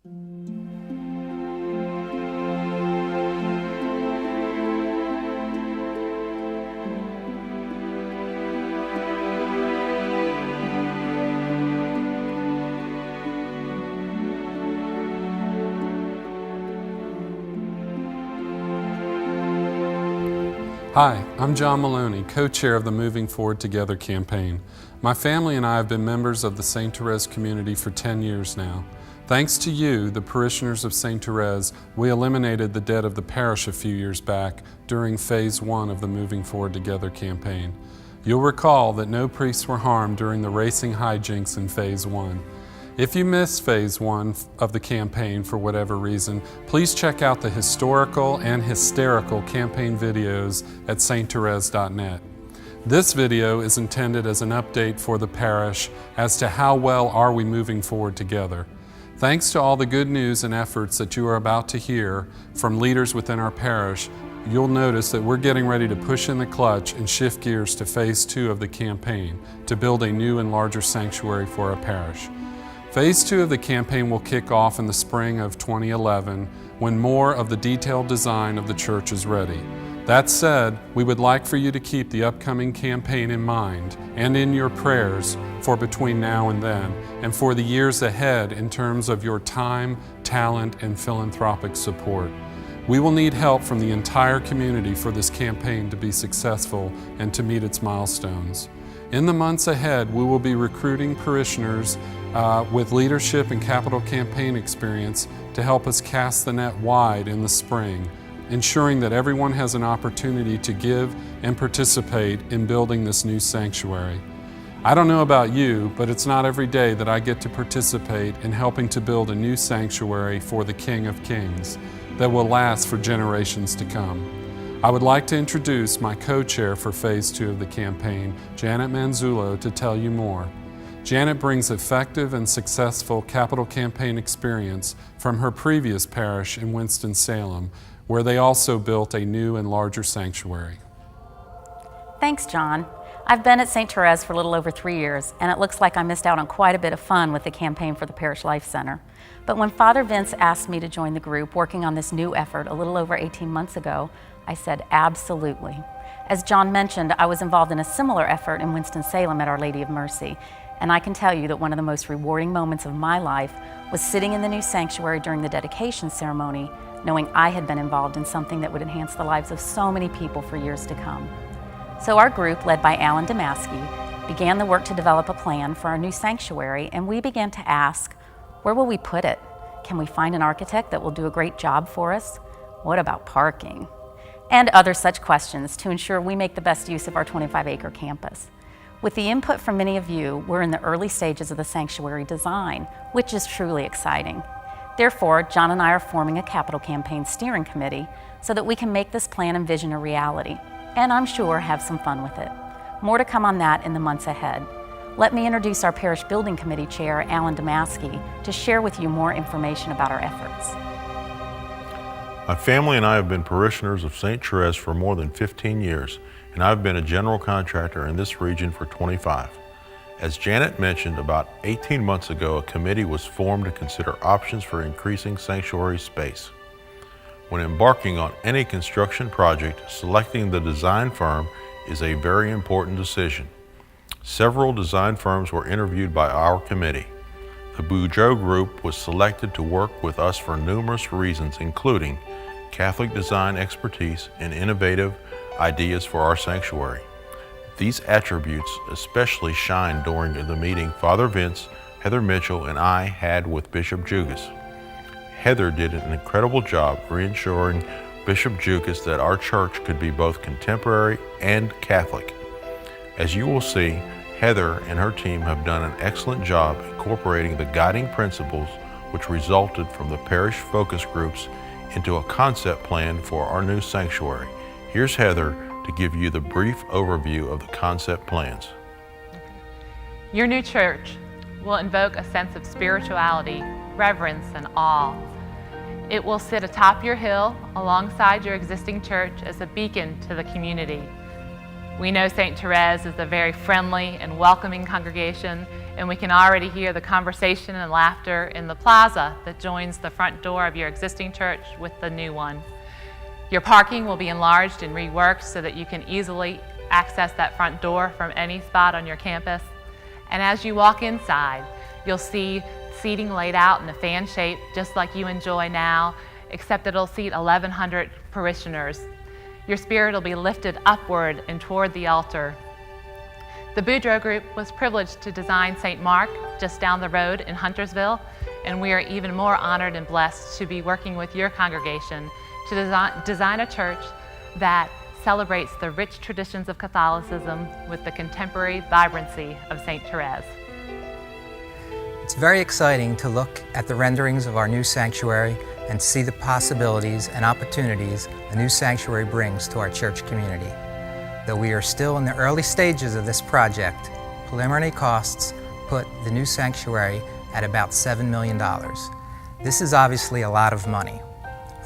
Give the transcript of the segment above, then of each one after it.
Hi, I'm John Maloney, co-chair of the Moving Forward Together campaign. My family and I have been members of the St. Therese community for 10 years now. Thanks to you, the parishioners of St. Therese, we eliminated the debt of the parish a few years back during phase 1 of the Moving Forward Together campaign. You'll recall that no priests were harmed during the racing hijinks in phase 1. If you missed phase 1 of the campaign for whatever reason, please check out the historical and hysterical campaign videos at sttherese.net. This video is intended as an update for the parish as to how well are we moving forward together. Thanks to all the good news and efforts that you are about to hear from leaders within our parish, you'll notice that we're getting ready to push in the clutch and shift gears to phase 2 of the campaign to build a new and larger sanctuary for our parish. Phase 2 of the campaign will kick off in the spring of 2011 when more of the detailed design of the church is ready. That said, we would like for you to keep the upcoming campaign in mind and in your prayers for between now and then, and for the years ahead in terms of your time, talent, and philanthropic support. We will need help from the entire community for this campaign to be successful and to meet its milestones. In the months ahead, we will be recruiting parishioners with leadership and capital campaign experience to help us cast the net wide in the spring, ensuring that everyone has an opportunity to give and participate in building this new sanctuary. I don't know about you, but it's not every day that I get to participate in helping to build a new sanctuary for the King of Kings that will last for generations to come. I would like to introduce my co-chair for phase 2 of the campaign, Janet Manzullo, to tell you more. Janet brings effective and successful capital campaign experience from her previous parish in Winston-Salem, where they also built a new and larger sanctuary. Thanks, John. I've been at St. Therese for a little over 3 years, and it looks like I missed out on quite a bit of fun with the campaign for the Parish Life Center. But when Father Vince asked me to join the group working on this new effort a little over 18 months ago, I said absolutely. As John mentioned, I was involved in a similar effort in Winston-Salem at Our Lady of Mercy, and I can tell you that one of the most rewarding moments of my life was sitting in the new sanctuary during the dedication ceremony, knowing I had been involved in something that would enhance the lives of so many people for years to come. So our group, led by Alan Damaski, began the work to develop a plan for our new sanctuary, and we began to ask, where will we put it? Can we find an architect that will do a great job for us? What about parking? And other such questions to ensure we make the best use of our 25-acre campus. With the input from many of you, we're in the early stages of the sanctuary design, which is truly exciting. Therefore, John and I are forming a capital campaign steering committee so that we can make this plan and vision a reality, and I'm sure have some fun with it. More to come on that in the months ahead. Let me introduce our Parish Building Committee Chair, Alan Damaski, to share with you more information about our efforts. My family and I have been parishioners of St. Therese for more than 15 years, and I've been a general contractor in this region for 25. As Janet mentioned, about 18 months ago, a committee was formed to consider options for increasing sanctuary space. When embarking on any construction project, selecting the design firm is a very important decision. Several design firms were interviewed by our committee. The Boudreaux Group was selected to work with us for numerous reasons, including Catholic design expertise and innovative ideas for our sanctuary. These attributes especially shine during the meeting Father Vince, Heather Mitchell, and I had with Bishop Jugas. Heather did an incredible job reassuring Bishop Jugas that our church could be both contemporary and Catholic. As you will see, Heather and her team have done an excellent job incorporating the guiding principles which resulted from the parish focus groups into a concept plan for our new sanctuary. Here's Heather to give you the brief overview of the concept plans. Your new church will invoke a sense of spirituality, reverence, and awe. It will sit atop your hill alongside your existing church as a beacon to the community. We know St. Therese is a very friendly and welcoming congregation, and we can already hear the conversation and laughter in the plaza that joins the front door of your existing church with the new one. Your parking will be enlarged and reworked so that you can easily access that front door from any spot on your campus. And as you walk inside, you'll see seating laid out in a fan shape just like you enjoy now, except it'll seat 1,100 parishioners. Your spirit will be lifted upward and toward the altar. The Boudreaux Group was privileged to design St. Mark just down the road in Huntersville, and we are even more honored and blessed to be working with your congregation to design a church that celebrates the rich traditions of Catholicism with the contemporary vibrancy of St. Therese. It's very exciting to look at the renderings of our new sanctuary and see the possibilities and opportunities a new sanctuary brings to our church community. Though we are still in the early stages of this project, preliminary costs put the new sanctuary at about $7 million. This is obviously a lot of money.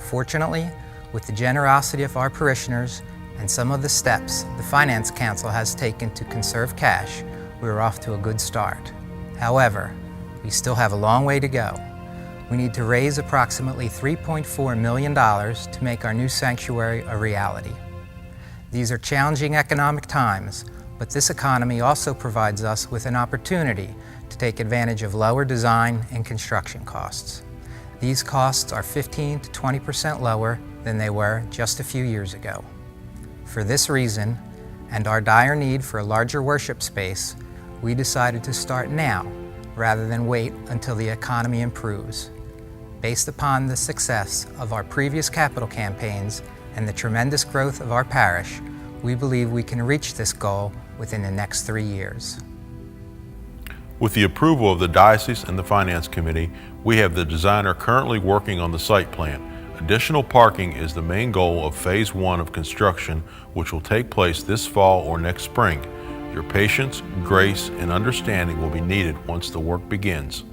Fortunately, with the generosity of our parishioners and some of the steps the Finance Council has taken to conserve cash, we are off to a good start. However, we still have a long way to go. We need to raise approximately $3.4 million to make our new sanctuary a reality. These are challenging economic times, but this economy also provides us with an opportunity to take advantage of lower design and construction costs. These costs are 15% to 20% lower than they were just a few years ago. For this reason, and our dire need for a larger worship space, we decided to start now rather than wait until the economy improves. Based upon the success of our previous capital campaigns and the tremendous growth of our parish, we believe we can reach this goal within the next 3 years. With the approval of the Diocese and the Finance Committee, we have the designer currently working on the site plan. Additional parking is the main goal of Phase 1 of construction, which will take place this fall or next spring. Your patience, grace, and understanding will be needed once the work begins.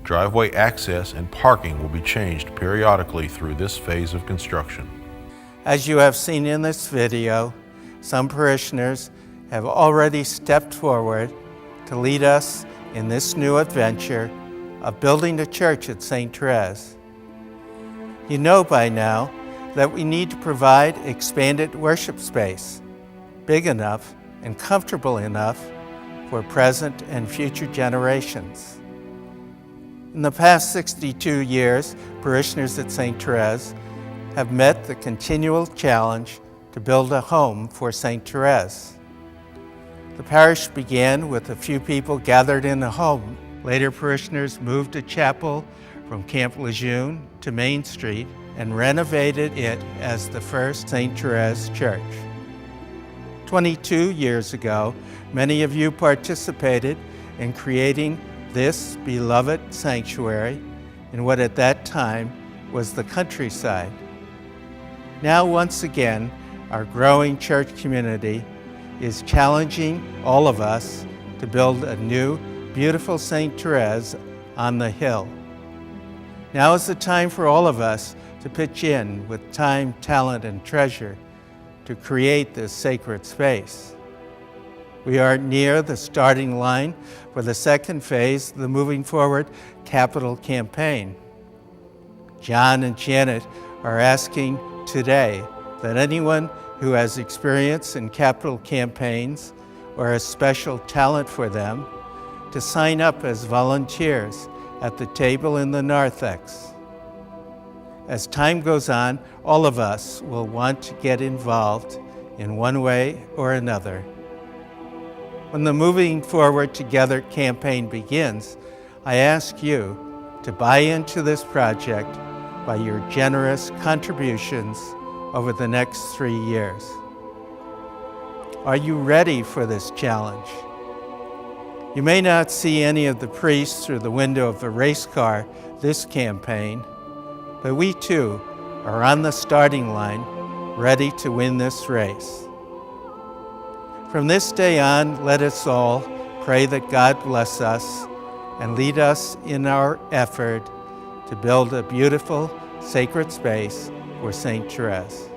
Driveway access and parking will be changed periodically through this phase of construction. As you have seen in this video, some parishioners have already stepped forward to lead us in this new adventure of building a church at St. Therese. You know by now that we need to provide expanded worship space, big enough and comfortable enough for present and future generations. In the past 62 years, parishioners at St. Therese have met the continual challenge to build a home for St. Therese. The parish began with a few people gathered in a home. Later, parishioners moved a chapel from Camp Lejeune to Main Street and renovated it as the first St. Therese Church. 22 years ago, many of you participated in creating this beloved sanctuary in what at that time was the countryside. Now, once again, our growing church community is challenging all of us to build a new, beautiful St. Therese on the hill. Now is the time for all of us to pitch in with time, talent, and treasure to create this sacred space. We are near the starting line for the second phase of the Moving Forward capital campaign. John and Janet are asking today that anyone who has experience in capital campaigns or has special talent for them to sign up as volunteers at the table in the narthex. As time goes on, all of us will want to get involved in one way or another. When the Moving Forward Together campaign begins, I ask you to buy into this project by your generous contributions over the next 3 years. Are you ready for this challenge? You may not see any of the priests through the window of a race car this campaign, but we too are on the starting line, ready to win this race. From this day on, let us all pray that God bless us and lead us in our effort to build a beautiful, sacred space for St. Therese.